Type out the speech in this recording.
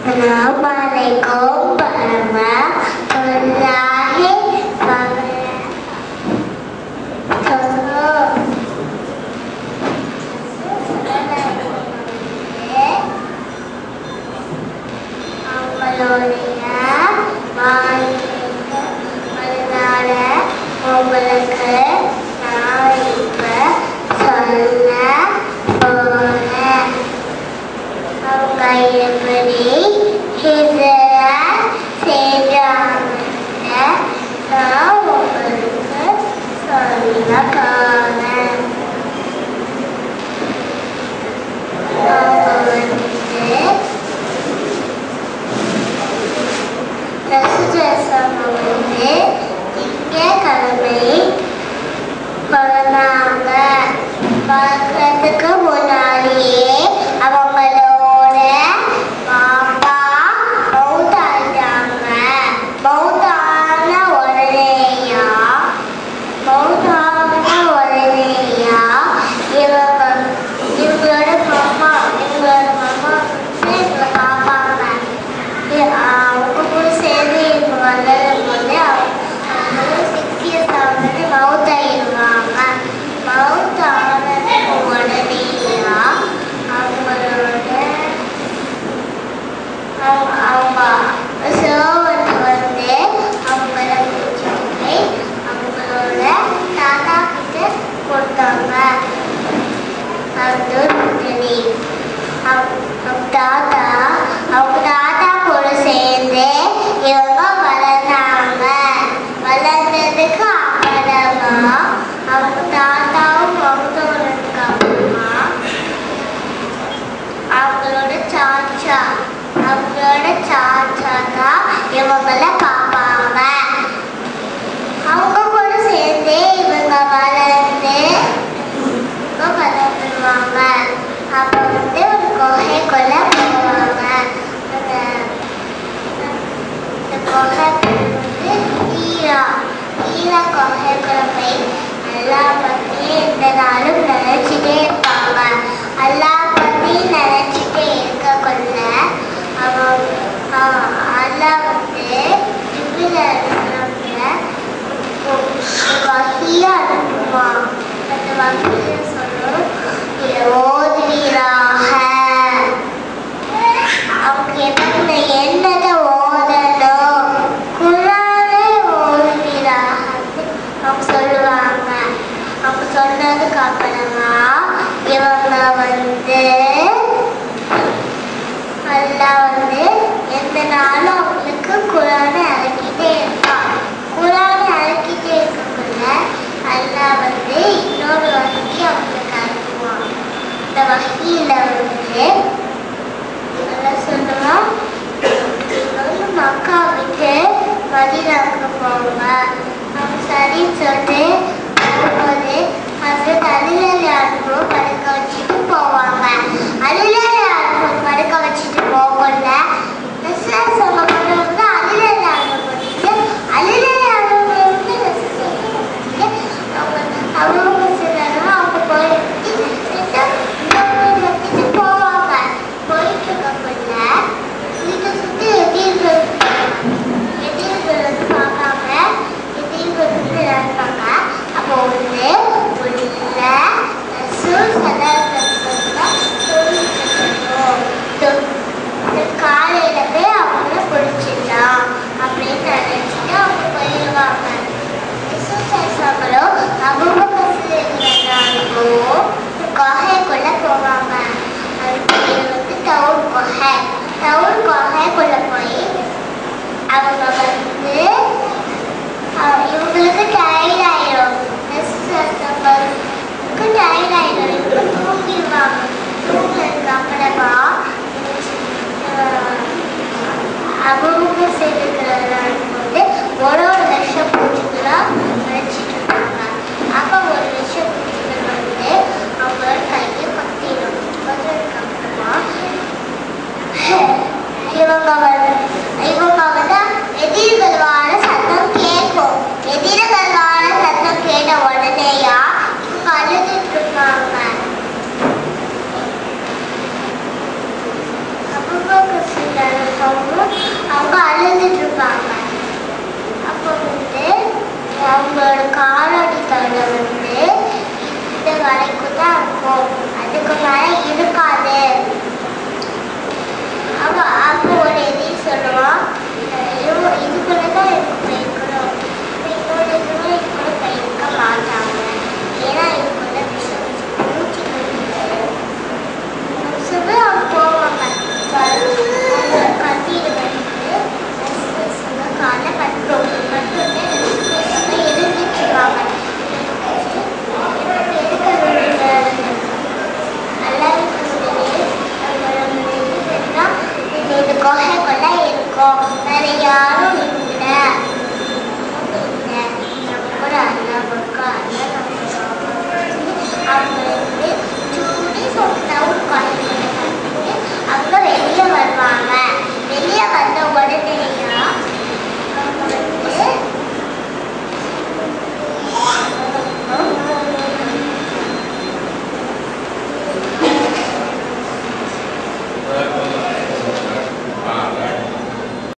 Assalamualaikum warahmatullahi wabarakatuh. உங்களுக்கு நான் இப்ப சொல்ல போறேன். அவங்க எப்படி ஹிஜ்ரத் செஞ்சாங்கன்னு நான் உங்களுக்கு சொல்ல போறேன். அவங்க வந்து திங்கட்கிழமை பிறந்தாங்க. பிறக்கிறதுக்கு முன்னாடியே அவங்களோட பாப்பா மௌத்தாயிட்டாங்க. மௌத்தான உடனேயா இவங்களோட மாமா இவங்களை பார்ப்பாங்க. அவங்க கூட சேர்ந்து இவங்க வளரும் போது அவங்களும் 6 years ஆகுது மவுத்தாயிடுவாங்க. மவுத்தானதுக்கு உடனேயா அவங்களோட அவங்க சர்வன்ட் வந்து அவங்கள பிடிச்சிட்டு போய் அவங்களோட தாத்தா கிட்ட கொடுத்தாங்க. அவங்க தாத்தா கூட சேர்ந்து இவங்க வளர்ந்தாங்க. வளர்ந்ததுக்கு அப்புறமா அவங்க தாத்தாவும் மௌத்தானதுக்கு அப்புறமா அவங்களோட சாச்சா தான் இவங்கள பார்ப்பாங்க. அவங்க கூட சேர்ந்து இவங்க வளர்ந்துருவாங்க. அப்போ வந்து ஒரு குகைக்குள்ள போவாங்க. அந்த குகை வந்து ஈரா குகைக்குள்ள போய் அல்லா பத்தி இந்த நாளும் நினைச்சிட்டே இருப்பாங்க. அல்லா பத்தி நினைச்சிட்டே இருக்கக்குள்ள அல்லா வந்து வகியா அனுப்புவான். அந்த வகிய சொல்லும் ஓதுவீராக. அவங்க எப்ப என்னதை ஓதணும் குரானை ஓதுவீராக அவங்க சொல்லுவாங்க. அவங்க சொன்னதுக்கு அப்புறமா இவங்க வந்து அல்லா வந்து எந்த நாளும் அவங்களுக்கு குரானை இறக்கிட்டே இருப்பான். குரானை இறக்கிட்டே இருக்கக்குள்ள அல்லா வந்து இன்னொரு வகி அவங்களுக்கு அனுப்புவான். இந்த வகையில வந்து நல்லா சொல்லுவான். மக்கா விட்டு மதீனாவுக்கு போவாங்க. அவங்க சரின்னு சொல்லிட்டு போகும்போது ஹஸ்ரத் அலிலி அனுபவம் படுக்க வச்சுட்டு போவாங்க. அலிலி அனுபவம் படுக்க வச்சுட்டு போகல சொல்ல போனவங்க அலிலி அனுபவத்துக்கு அலிலி அனுபவம் அவங்க சிலரும் அவங்க போயிட்டு போவாங்க. போயிட்டு இருக்கக்குள்ள வீட்டை சுற்றி எதிர்கள் வந்து பார்க்காம எதிர்கள் வந்து இறப்பாங்க. அப்போ வந்து உள்ள காலையில போய் அவங்கள பிடிச்சிடலாம் அப்படின்னு நினைச்சிட்டு அவங்க போயிடுவாங்க. குகைக்குள்ள போவாங்க. அதுக்கு வந்து டவுன் குகைக்குள்ள போய் அவங்க வந்து இவங்களுக்கு டயர்ட் ஆயிடும். இவங்க தூங்கிடுவாங்க. தூங்கினதுக்கு அப்புறமா அவங்க சேர்த்துக்கிறது வந்து ஒரு விஷம் பூச்சிகளாக நினைச்சிட்டு இருப்பாங்க. அப்போ ஒரு விஷம் பூச்சிகள் வந்து அவங்களோட கையை பத்திடும். பத்தினதுக்கு அப்புறமா இவங்க வந்து